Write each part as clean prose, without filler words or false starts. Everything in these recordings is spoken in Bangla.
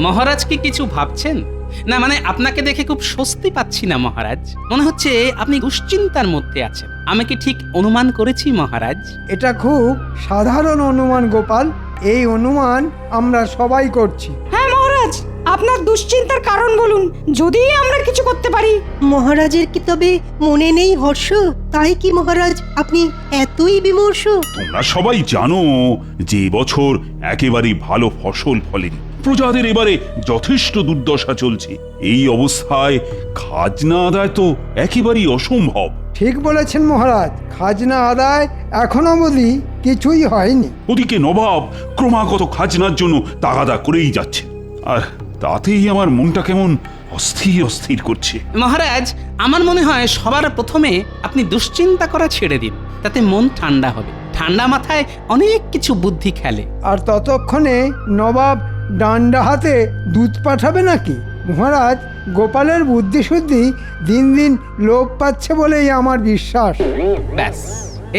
মহারাজ কি কিছু ভাবছেন? না মানে আপনাকে দেখে খুব স্বস্তি পাচ্ছি না মহারাজ, মনে হচ্ছে আপনি দুশ্চিন্তার মধ্যে আছেন। আমি কি ঠিক অনুমান করেছি মহারাজ? এটা খুব সাধারণ অনুমান গোপাল, এই অনুমান আমরা সবাই করছি। হ্যাঁ মহারাজ, আপনার দুশ্চিন্তার কারণ বলুন, যদি আমরা কিছু করতে পারি। মহারাজের কি তবে মনে নেই হর্ষ? তাই কি মহারাজ আপনি এতই বিমর্ষ? তোমরা সবাই জানো যে বছর একেবারে ভালো ফসল ফলেনি, প্রজাদের এবারে যথেষ্ট দুর্দশা চলছে। এই অবস্থায় খাজনা আদায় তো একেবারেই অসম্ভব। ঠিক বলেছেন মহারাজ, খাজনা আদায় এখন অবধি কিছুই হয়নি। ওদিকে নবাব ক্রমাগত খাজনার জন্য তাগাদা করেই যাচ্ছে, আর তাতেই আমার মনটা কেমন অস্থির অস্থির করছে। মহারাজ, আমার মনে হয় সবার প্রথমে আপনি দুশ্চিন্তা করা ছেড়ে দিন, তাতে মন ঠান্ডা হবে। ঠান্ডা মাথায় অনেক কিছু বুদ্ধি খেলে। আর ততক্ষণে নবাব ডান্ডা হাতে দুধ পাঠাবে নাকি? মহারাজ, গোপালের বুদ্ধিশুদ্ধি দিন দিন লোপ পাচ্ছে বলেই আমার বিশ্বাস। ব্যাস,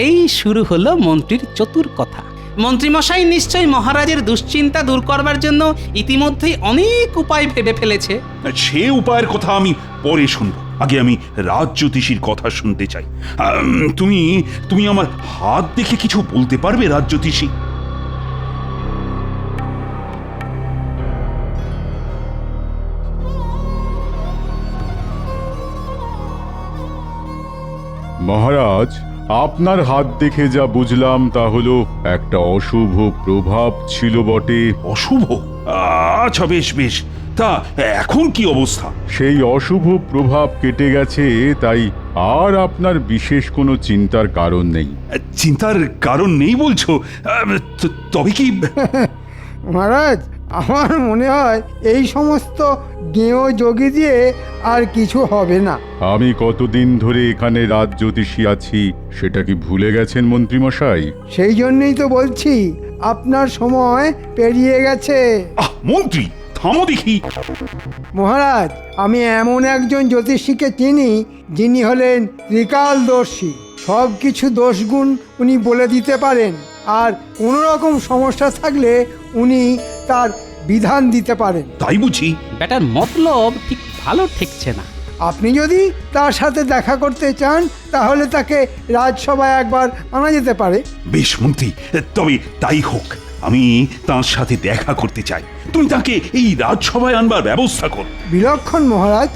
এই শুরু হলো মন্ত্রীর চতুর কথা। মন্ত্রীমশাই নিশ্চয়ই মহারাজের দুশ্চিন্তা দূর করবার জন্য ইতিমধ্যেই অনেক উপায় ভেবে ফেলেছে। সে উপায়ের কথা আমি পরে শুনব, আগে আমি রাজজ্যোতিষীর কথা শুনতে চাই। তুমি তুমি আমার হাত দেখে কিছু বলতে পারবে রাজজ্যোতিষী? মহারাজ, আপনার হাত দেখে যা বুঝলাম তা হলো একটা অশুভ প্রভাব ছিল বটে। অশুভ? আচ্ছা, বেশ বেশ, তা এখন কি অবস্থা? সেই অশুভ প্রভাব কেটে গেছে, তাই আর আপনার বিশেষ কোনো চিন্তার কারণ নেই। চিন্তার কারণ নেই বলছো? তবে কি? মহারাজ, আমার মনে হয় এই সমস্ত গেঁয়ো যোগী দিয়ে আর কিছু হবে না। আমি কতদিন ধরে এখানে রাজজ্যোতিষী আছি সেটা কি ভুলে গেছেন মন্ত্রীমশাই? সেই জন্যই তো বলছি, আপনার সময় পেরিয়ে গেছে। মন্ত্রী, থামো দেখি। মহারাজ, আমি এমন একজন জ্যোতিষীকে চিনি যিনি হলেন ত্রিকালদর্শী। সব কিছু দোষগুণ উনি বলে দিতে পারেন, আর কোনো রকম সমস্যা থাকলে উনি তার বিধান দিতে পারেন। তাই বুঝি? ব্যাটার মতলব ঠিক ভালো ঠেকছে না। আপনি যদি তার সাথে দেখা করতে চান তাহলে তাকে রাজসভায় একবার আনা যেতে পারে। বেশ মন্ত্রী, তবে তাই হোক। আমি তার সাথে দেখা করতে চাই। তুমি তাকে এই রাজসভায় আনবার ব্যবস্থা করো। বিলক্ষণ মহারাজ।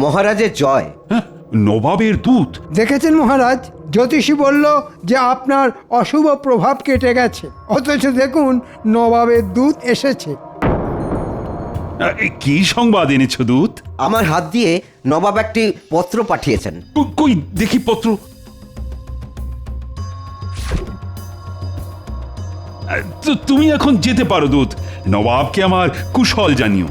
মহারাজের জয়। হ্যাঁ, নবাবের দূত। দেখেছেন মহারাজ, জ্যোতিষী বলল যে আপনার অশুভ প্রভাব কেটে গেছে, অথচ দেখুন নবাবের দূত এসেছে। কি সংবাদ এনেছো দূত? আমার হাত দিয়ে নবাব একটি পত্র পাঠিয়েছেন। কই দেখি পত্র। তুমি এখন যেতে পারো দূত। নবাবকে আমার কুশল জানিও।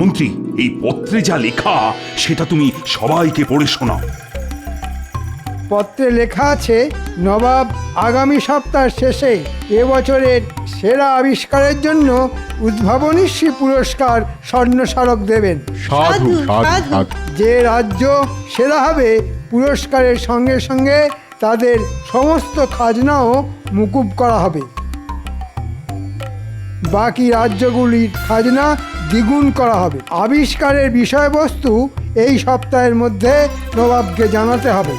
মন্ত্রী, এই পত্রে যা লেখা সেটা তুমি সবাইকে পড়ে শোনাও। পত্রে লেখা আছে, নবাব আগামী সপ্তাহ শেষে এবছরের সেরা আবিষ্কারের জন্য উদ্ভাবনীশ্রী পুরস্কার স্বর্ণ স্মারক দেবেন। সাধু সাধু সাধু। যে রাজ্য সেরা হবে পুরস্কারের সঙ্গে সঙ্গে তাদের সমস্ত খাজনাও মুকুব করা হবে। বাকি রাজ্যগুলির খাজনা দ্বিগুণ করা হবে। আবিষ্কারের বিষয়বস্তু এই সপ্তাহের মধ্যে নবাবকে জানাতে হবে।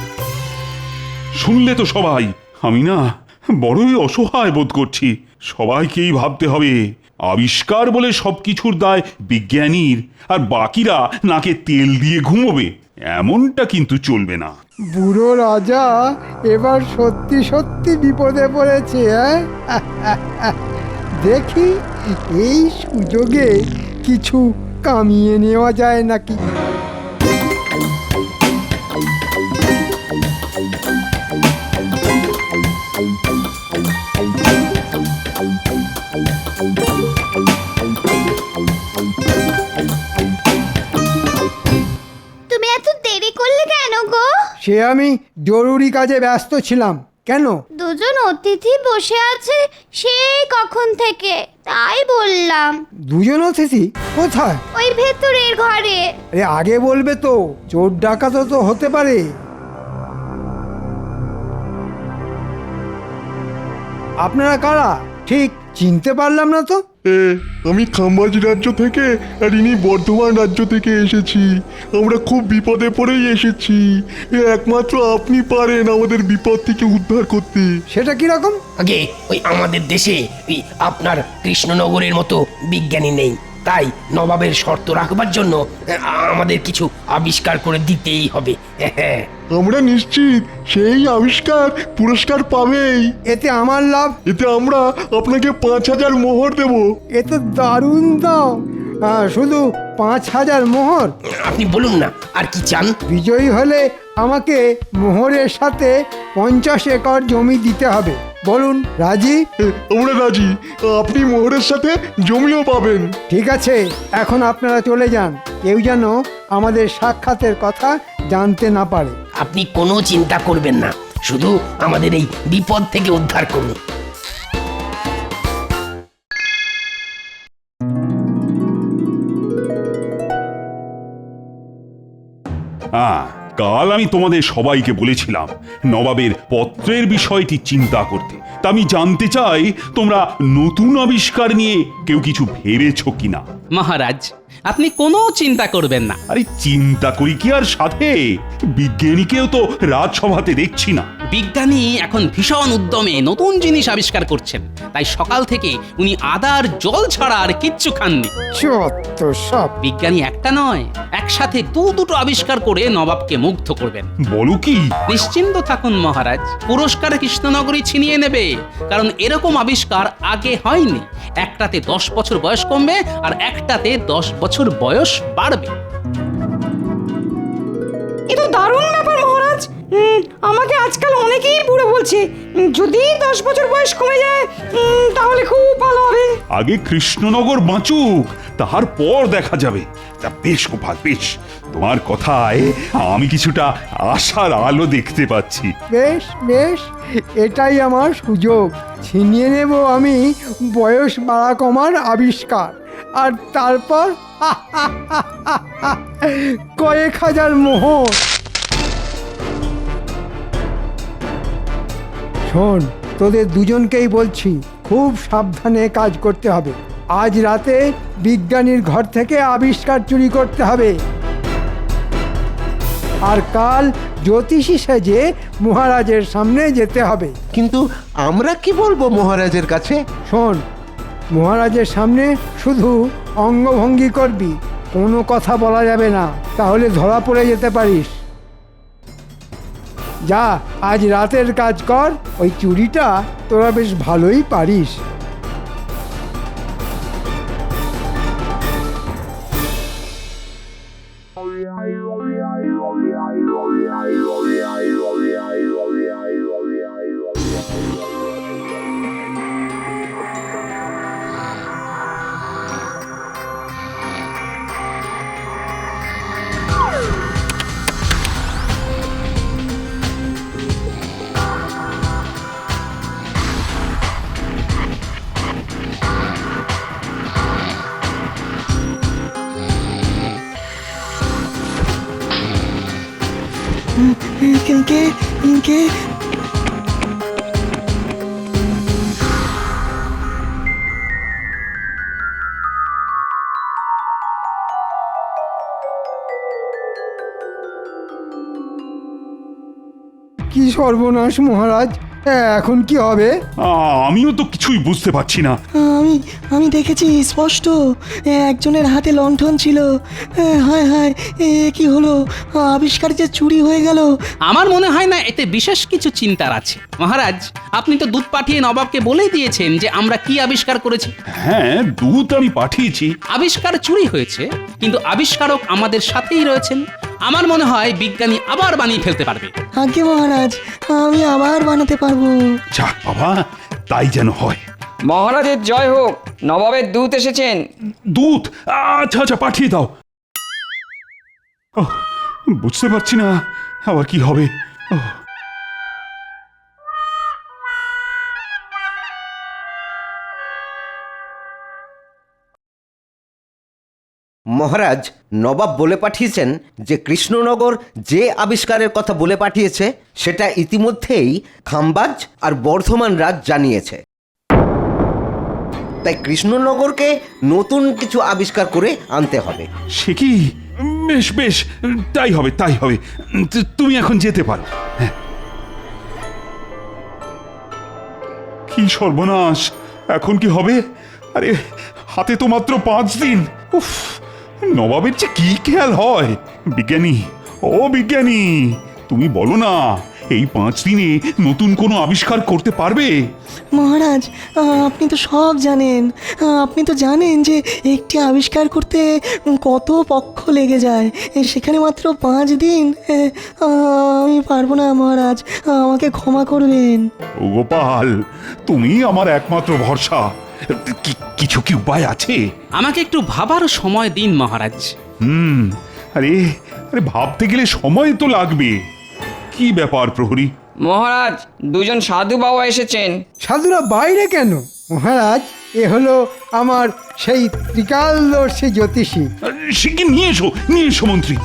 শুনলে তো সবাই, আমি না বড়ই অসহায় বোধ করছি। সবাইকেই ভাবতে হবে আবিষ্কার বলে সবকিছুর দায় বিজ্ঞানীর, আর বাকিরা নাকে তেল দিয়ে ঘুমোবে। এমনটা কিন্তু চলবে না। বুড়ো রাজা এবার সত্যি সত্যি বিপদে পড়েছে। দেখি এই সুযোগে কিছু কামিয়ে নেওয়া যায় নাকি। সে আমি জরুরি কাজে ব্যস্ত ছিলাম। কেন? দুজন অতিথি বসে আছে সেই কখন থেকে, তাই বললাম। দুজন অতিথি কোথায়? ওই ভেতরের ঘরে। আরে আগে বলবে তো, চোর ডাকাতও তো হতে পারে। আপনারা কারা ঠিক চিনতে পারলাম না তো। আমি খাম্বাজ রাজ্য থেকে আর ইনি বর্ধমান রাজ্য থেকে এসেছি। আমরা খুব বিপদে পড়েই এসেছি। একমাত্র আপনি পারেন আমাদের বিপদ থেকে উদ্ধার করতে। সেটা কিরকম? আগে ওই আমাদের দেশে ওই আপনার কৃষ্ণনগরের মতো বিজ্ঞানী নেই, তাই নবাবের শর্ত রাখবার জন্য আমাদের কিছু আবিষ্কার করে দিতেই হবে। হ্যাঁ, আমরা নিশ্চিত সেই আবিষ্কার পুরস্কার পাবেই। এতে আমার লাভ? এতে আমরা আপনাকে 5,000 মোহর দেব। এ তো দারুণ দাম। শুধু 5,000 মোহর? আপনি বলুন না আর কি চান। বিজয়ী হলে আমাকে মোহরের সাথে 50 একর জমি দিতে হবে। বলুন, রাজি? আমরা রাজি। আপনি মোহরের সাথে জমিও পাবেন। ঠিক আছে, এখন আপনারা চলে যান। কেউ যেন আমাদের সাক্ষাতের কথা জানতে না পারে। আপনি কোনো চিন্তা করবেন না, শুধু আমাদের এই বিপদ থেকে উদ্ধার করুন। কাল আমি তোমাদের সবাইকে বলেছিলাম নবাবের পত্রের বিষয়টি চিন্তা করতে। তা আমি জানতে চাই তোমরা নতুন আবিষ্কার নিয়ে কেউ কিছু ভেবেছো কিনা। মহারাজ, আপনি কোনো চিন্তা করবেন না। আরে চিন্তা করি কি আর সাথে, বিজ্ঞানীকেও তো রাজসভাতে দেখছি না। বিজ্ঞানী এখন ভীষণ উদ্যমে নতুন জিনিস আবিষ্কার করছেন, তাই সকাল থেকে উনি আদার জল ছাড়া আর কিচ্ছু খাননি। চত্ব সব। বিজ্ঞানী একটা নয়, একসাথে দুটো আবিষ্কার করে নবাবকে মুগ্ধ করবেন। বলো কি? নিশ্চিন্ত থাকুন মহারাজ, পুরস্কার কৃষ্ণনগরী ছিনিয়ে নেবে, কারণ এরকম আবিষ্কার আগে হয়নি। একটাতে 10 বছর বয়স কমবে আর একটাতে 10 বছর বয়স বাড়বে। এ তো দারুণ ব্যাপার মহারাজ। আমাকে আজকাল অনেকেই বুড়ো বলছে। যদি 10 বছর বয়স কমে যায় তাহলে খুব ভালো হবে। আগে কৃষ্ণনগর বাঁচুক, তারপর দেখা যাবে। তা বেশ গোপাল, বেশ, তোমার কথায় আমি কিছুটা আশার আলো দেখতে পাচ্ছি। বেশ বেশ, এটাই আমার সুযোগ। ছিনিয়ে নেব আমি বয়স বাড়া কমার আবিষ্কার, আর তারপর কয়েক হাজার মোহর। শোন, তোদের দুজনকেই বলছি, খুব সাবধানে কাজ করতে হবে। আজ রাতে বিজ্ঞানীর ঘর থেকে আবিষ্কার চুরি করতে হবে, আর কাল জ্যোতিষী সেজে মহারাজের সামনে যেতে হবে। কিন্তু আমরা কি বলবো মহারাজের কাছে? শোন, মহারাজের সামনে শুধু অঙ্গভঙ্গি করবি, কোনো কথা বলা যাবে না, তাহলে ধরা পড়ে যেতে পারিস। যা, আজ রাতের কাজ কর। ওই চুরিটা তোরা বেশ ভালোই পারিস। কে কি সর্বনাশ মহারাজ, এখন কি হবে? আমিও তো কিছুই বুঝতে পারছি না। আমি দেখেছি স্পষ্ট, একজনের হাতে লণ্ঠন ছিল। হায় হায়, কি হলো? আবিষ্কার যে চুরি হয়ে গেল। আমার মনে হয় না এতে বিশেষ কিছু চিন্তার আছে। মহারাজ, আপনি তো দূত পাঠিয়ে নবাবকে বলেই দিয়েছেন যে আমরা কি আবিষ্কার করেছি। হ্যাঁ, দূত আমি পাঠিয়েছি। আবিষ্কার চুরি হয়েছে, কিন্তু আবিষ্কারক আমাদের সাথেই রয়েছেন। আমার মনে হয় বিজ্ঞানী আবার বানিয়ে ফেলতে পারবে। আজ্ঞে মহারাজ, আমি আবার বানাতে পারবো। যাক বাবা, তাই যেন হয়। মহারাজের জয় হোক, নবাবের দূত এসেছেন। দূত? আচ্ছা আচ্ছা, পাঠিয়ে দাও। বুঝতে পারছি না আবার কি হবে। ওহ, মহারাজ, নবাব বলে পাঠিয়েছেন যে কৃষ্ণনগর যে আবিষ্কারের কথা বলে পাঠিয়েছে সেটা ইতিমধ্যেই খাম্বাজ আর বর্ধমান রাজ জানিয়েছে। তাই কৃষ্ণনগরকে নতুন কিছু আবিষ্কার করে আনতে হবে। সে কি? বেশ বেশ, তাই হবে তাই হবে। তুমি এখন যেতে পারো। হ্যাঁ। কি সর্বনাশ, এখন কি হবে? আরে হাতে তো মাত্র 5 দিন। উফ, নবাবের যে কি খেয়াল হয়। বিজ্ঞানী, ও বিজ্ঞানী, তুমি বলো না এই 5 দিনে নতুন কোনো আবিষ্কার করতে পারবে? মহারাজ, আপনি তো সব জানেন। আপনি তো জানেন যে একটি আবিষ্কার করতে কত পক্ষ লেগে যায়, সেখানে মাত্র 5 দিন। আমি পারবো না মহারাজ, আমাকে ক্ষমা করবেন। ও গোপাল, তুমি আমার একমাত্র ভরসা। কিছু কি উপায় আছে? আমাকে একটু ভাবার সময় দিন মহারাজ। আরে আরে ভাবতে গেলে সময় তো লাগবে। কি ব্যাপার প্রহরী? মহারাজ, দুজন সাধু বাবা এসেছেন। সাধুরা বাইরে কেন মহারাজ? এ হলো আমার সেই ত্রিকালদর্শী জ্যোতিষী। সে কি? নিয়ে এসো মন্ত্রী।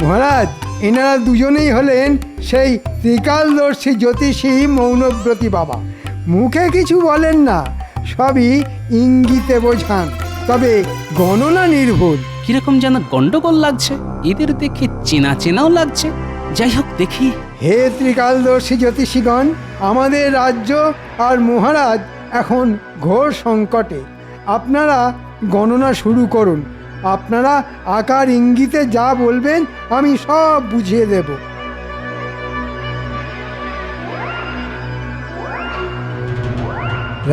মহারাজ, এনারা দুজনেই হলেন সেই ত্রিকালদর্শী জ্যোতিষী মৌনব্রতী বাবা। মুখে কিছু বলেন না, সবই ইঙ্গিতে বোঝান, তবে গণনা নির্ভুল। কিরকম যেন গন্ডগোল লাগছে, এদের দেখে চেনা চেনাও লাগছে। যাই হোক দেখি। হে ত্রিকালদর্শী জ্যোতিষীগণ, আমাদের রাজ্য আর মহারাজ এখন ঘোর সংকটে। আপনারা গণনা শুরু করুন। আপনারা আকার ইঙ্গিতে যা বলবেন আমি সব বুঝিয়ে দেব।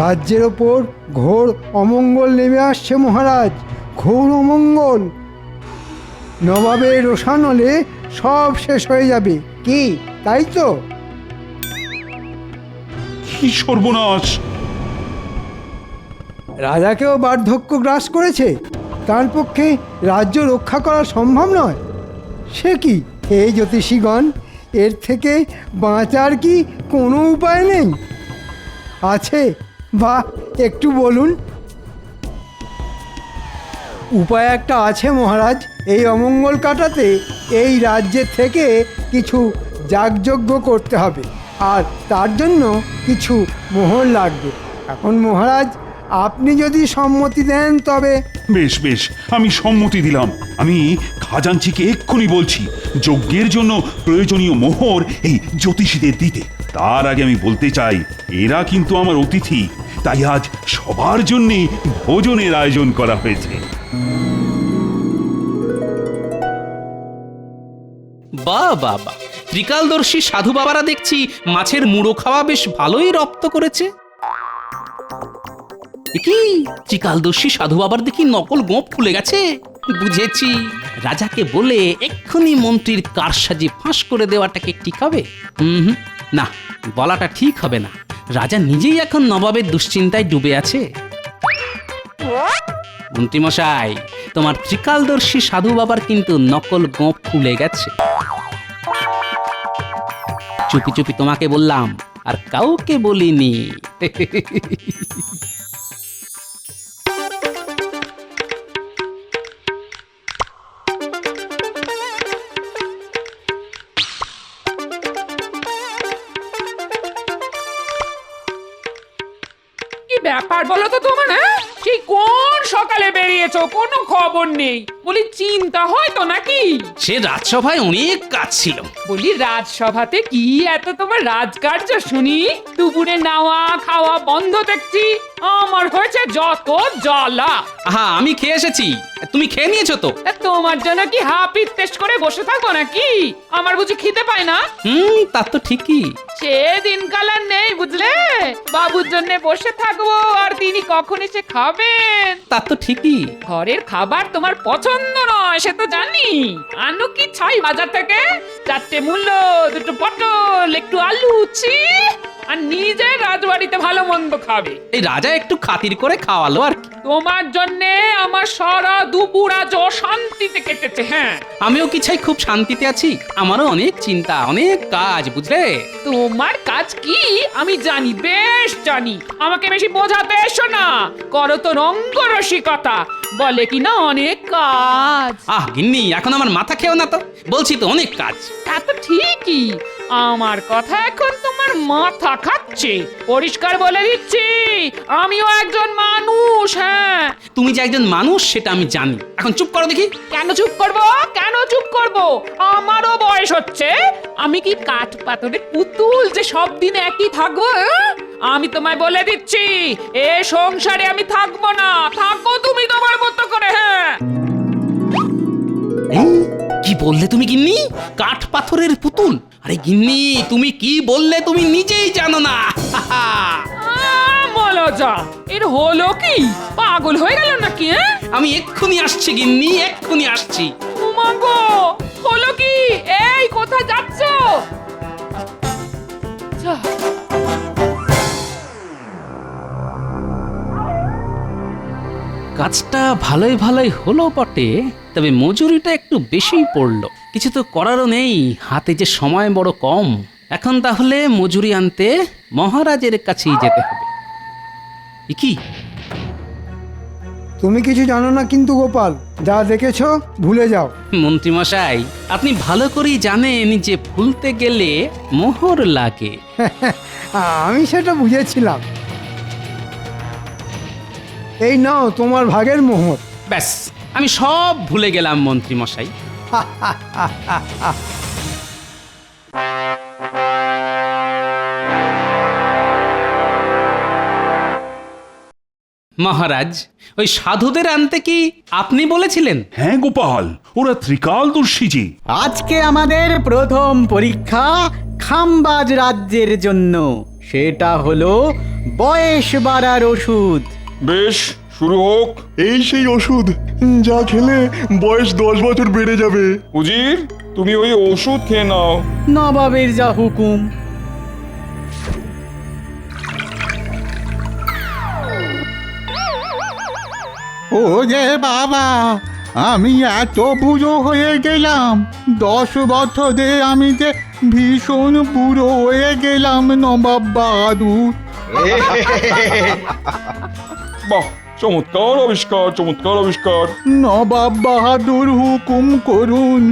রাজ্যের ওপর ঘোর অমঙ্গল নেমে আসছে মহারাজ, ঘোর অমঙ্গল। নবাবের রোষানলে সব শেষ হয়ে যাবে। কি তাই তো? কি সর্বনাশ! রাজাকেও বার্ধক্য গ্রাস করেছে, তার পক্ষে রাজ্য রক্ষা করা সম্ভব নয়। সে কি হে জ্যোতিষীগণ, এর থেকে বাঁচার কি কোনো উপায় নেই? আছে বা একটু বলুন। উপায় একটা আছে মহারাজ। এই অমঙ্গল কাটাতে এই রাজ্যের থেকে কিছু যাগযজ্ঞ করতে হবে, আর তার জন্য কিছু মোহর লাগবে। এখন মহারাজ, আপনি যদি সম্মতি দেন তবে। বেশ বেশ, আমি সম্মতি দিলাম। আমি খাজাঞ্চিকে এক্ষুনি বলছি যজ্ঞের জন্য প্রয়োজনীয় মোহর এই জ্যোতিষীদের দিতে। তার আগে আমি বলতে চাই, এরা কিন্তু আমার অতিথি, তাই আজ সবার জন্য ভোজনের আয়োজন করা হয়েছে। বাহ বাহ বাহ, ত্রিকালদর্শী সাধু বাবারা দেখছি মাছের মুড়ো খাওয়া বেশ ভালোই রপ্ত করেছে। কি ত্রিকালদর্শী সাধু বাবার দেখি নকল গোঁপ খুলে গেছে। বুঝেছি, রাজাকে বলে এক্ষুনি মন্ত্রীর কারসাজি ফাঁস করে দেওয়াটাকে ঠিক হবে? না, বলাটা ঠিক হবে না। রাজা নিজেই এখন নবাবের দুশ্চিন্তায় ডুবে আছে। মন্ত্রী মশাই, তোমার ত্রিকালদর্শী সাধু বাবার কিন্তু নকল গোঁপ খুলে গেছে। চুপি চুপি তোমাকে বললাম, আর কাউকে বলিনি। ব্যাপার বলো তো তোমার? হ্যাঁ, সেই কোন সকালে বেরিয়েছো, কোনো খবর নেই। বলি চিন্তা হয় তো নাকি? সে রাজসভায় অনেক কাজ ছিল। বলি রাজসভাতে কি এত তোমার রাজকার্য শুনি? দুপুরে নাওয়া খাওয়া বন্ধ দেখছি। আমার হয়েছে যত জ্বালা। হ্যাঁ, আমি খেয়ে এসেছি, তুমি খেয়ে নিয়েছো তো? তোমার জন্য কি হাপিত টেস্ট করে বসে থাকো নাকি? আমার বুঝি খিদে পায় না? তা তো ঠিকই। সে দিনকাল আর নেই বুঝলে। বাবুর জন্য বসে থাকবো আর তিনি কখন এসে খাবেন। তা তো ঠিকই। ঘরের খাবার তোমার পছন্দ নয় সে তো জানি। আনু কি ছাই বাজার থেকে? 4টে মূল্য, 2টো পটল, একটু আলু, ছি। আর আর নিজে রাজবাড়িতে ভালো মন্দ খাবে। এই রাজা একটু খাতির করে খাওয়ালো আর কি। তোমার জন্যে আমার সারা দুপুর আজ অশান্তিতে কেটেছে। হ্যাঁ, আমিও কি চাই খুব শান্তিতে আছি? আমারও অনেক চিন্তা, অনেক কাজ, বুঝলে? তোমার কাজ কি আমি জানি, বেশ জানি। আমাকে বেশি বোঝাতে এসো না, করো তো রঙ্গরসিকতা, বলে কি না অনেক কাজ। গিন্নি, এখন আমার মাথা খেও না তো, বলছি তো অনেক কাজ। তা তো ঠিকই, আমার কথা এখন তোমার মাথা খাচ্ছে। পরিষ্কার বলে দিচ্ছি, আমিও একজন মানুষ। হ্যাঁ, তুমি যে একজন মানুষ সেটা আমি জানি। এখন চুপ করো দেখি। কেন চুপ করব? কেন চুপ করব? আমারও বয়স হচ্ছে। আমি কি কাঠ পাথরের পুতুল যে সব দিন একই থাকবো? আমি তোমায় বলে দিচ্ছি, এ সংসারে আমি থাকবো না। থাকো তুমি তোমার মতো করে। হ্যাঁ, কি বললে তুমি গিন্নি? কাঠ পাথরের পুতুল? আরে গিন্নি, তুমি কি বললে তুমি নিজেই জানো না। বলো যা, এর হলো কি? পাগল হয়ে গেল নাকি? আমি এক্ষুনি আসছি গিন্নি, এক্ষুনি আসছি। উমাগো, হলো কি? এই কোথায় যাচ্ছ? কাজটা ভালোই ভালোই হলো বটে, তবে মজুরিটা একটু বেশিই পড়লো। কিছু তো করারও নেই, হাতে যে সময় বড় কম। এখন তাহলে মজুরি আনতে মহারাজের কাছেই যেতে হবে। কি তুমি কিছু জানো না কিন্তু গোপাল, যা দেখেছো ভুলে যাও। মন্ত্রীমশাই, আপনি ভালো করেই জানেন যে ভুলতে গেলে মোহর লাগে। আমি সেটা বুঝেছিলাম। এই নাও তোমার ভাগের মোহর। ব্যাস, আমি সব ভুলে গেলাম মন্ত্রীমশাই। মহারাজ, ওই সাধুদের আনতে কি আপনি বলেছিলেন? হ্যাঁ গোপাল, ওরা ত্রিকালদর্শী যে। আজকে আমাদের প্রথম পরীক্ষা খামবাজ রাজ্যের জন্য, সেটা হলো বয়স বাড়ার ওষুধ। বেশ, শুরু হোক। এই সেই ওষুধ যা খেলে বয়স 10 বছর বেড়ে যাবে। উজির, তুমি ওই ওষুধ খেয়ে নাও। নবাবের যা হুকুম। ও যে বাবা, আমি এত বুড়ো হয়ে গেলাম। 10 বছরে আমি যে ভীষণ বুড়ো হয়ে গেলাম নবাব বাহাদুর। বাহ, চমৎকার আবিষ্কার, চমৎকার আবিষ্কার। নবাব বাহাদুর হুকুম করুন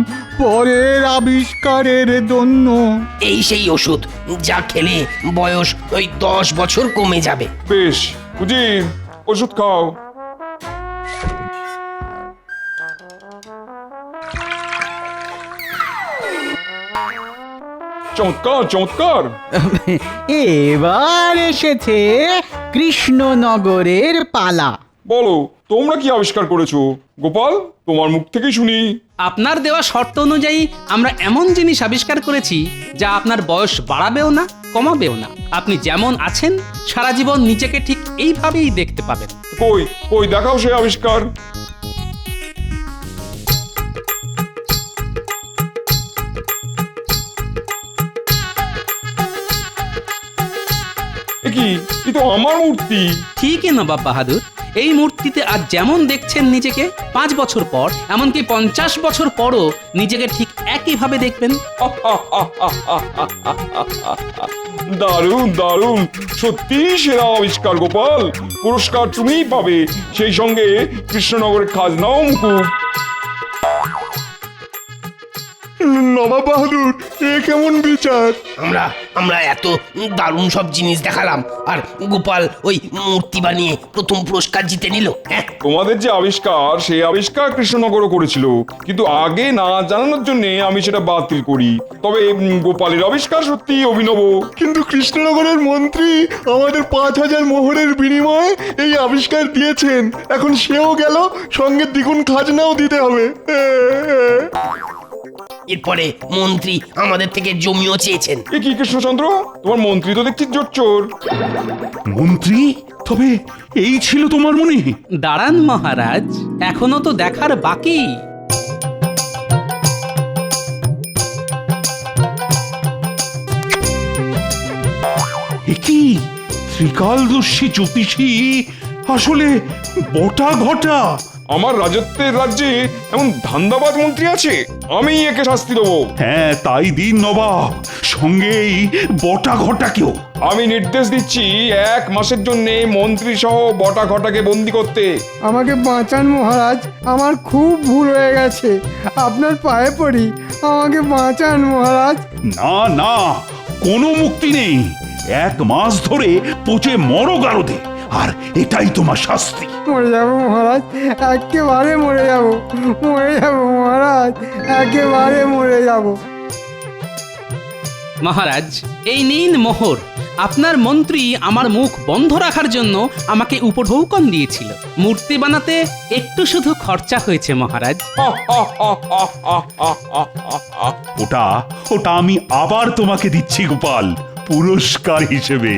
পরের আবিষ্কারের জন্য। এই সেই ওষুধ যা খেলে বয়স ওই 10 বছর কমে যাবে। বেশ, উজির, ওষুধ খাও। চমৎকার, চমৎকার। এবার এসেছে কৃষ্ণনগরের পালা। বলো, তোমরা কি আবিষ্কার করেছো? গোপাল, তোমার মুখ থেকে শুনি। আপনার দেওয়া শর্ত অনুযায়ী আমরা এমন জিনিস আবিষ্কার করেছি যা আপনার বয়স বাড়াবেও না, কমাবেও না। আপনি যেমন আছেন সারা জীবন নিজেকে ঠিক এইভাবেই দেখতে পাবেন। কই কই দেখাও সেই আবিষ্কার। কি, এ তো আমার মূর্তি। ঠিকই নবাব বাহাদুর, এই মূর্তিতে আজ যেমন দেখছেন নিজেকে, 5 বছর পর, এমনকি 50 বছর পরও নিজেকে ঠিক একইভাবে দেখবেন। দারুণ, দারুণ, সত্যি সেরা আবিষ্কার গোপাল। পুরস্কার তুমিই পাবে, সেই সঙ্গে কৃষ্ণনগরের খাজনাও মুকুব। নবাব বাহাদুর, এ কেমন বিচার? আমরা এত দারুণ সব জিনিস দেখালাম, আর গোপাল ওই মূর্তি বানিয়ে প্রথম পুরস্কার জিতে নিল। তোমাদের যে আবিষ্কার, সেই আবিষ্কার কৃষ্ণনগরও করেছিল, কিন্তু আগে না জানানোর জন্য আমি সেটা বাতিল করি। তবে গোপালের আবিষ্কার সত্যি অভিনব। কিন্তু কৃষ্ণনগরের মন্ত্রী আমাদের 5000 মোহরের বিনিময়ে এই আবিষ্কার দিয়েছেন। এখন সেও গেল, সঙ্গে দ্বিগুণ খাজনাও দিতে হবে। এরপরে মন্ত্রী আমাদের থেকে জমিও চেয়েছেন। এ কি কৃষ্ণচন্দ্র, তোমার মন্ত্রী তো দেখছি জোচ্চোর। মন্ত্রী? তবে এই ছিল তোমার মনে? দাঁড়ান মহারাজ, এখনো তো দেখার বাকি। এ কি ত্রিকালদর্শী জ্যোতিষী আসলে বটা ঘটা? আমার রাজত্বের রাজ্যে এমন ধান্দাবাজ মন্ত্রী আছে, আমি একে শাস্তি দেবো। হ্যাঁ তাই দিন নবাব, সঙ্গেই বটা ঘটাকেও। আমি নির্দেশ দিচ্ছি 1 মাসের জন্য মন্ত্রী সহ বটা ঘটাকে বন্দি করতে। আমাকে বাঁচান মহারাজ, আমার খুব ভুল হয়ে গেছে, আপনার পায়ে পড়ি, আমাকে বাঁচান মহারাজ। না না, কোনো মুক্তি নেই। 1 মাস ধরে পচে মরো গারদে, আর এটাই তোমার শাস্তি। মরে যাব মহারাজ, একেবারে মরে যাব, মরে যাব মহারাজ, একেবারে মরে যাব। মহারাজ, এই নিন মোহর। আপনার মন্ত্রী আমার মুখ বন্ধ রাখার জন্য আমাকে উপঢৌকন দিয়েছিল। মূর্তি বানাতে একটু শুধু খরচা হয়েছে মহারাজ। ওটা আমি আবার তোমাকে দিচ্ছি গোপাল, পুরস্কার হিসেবে।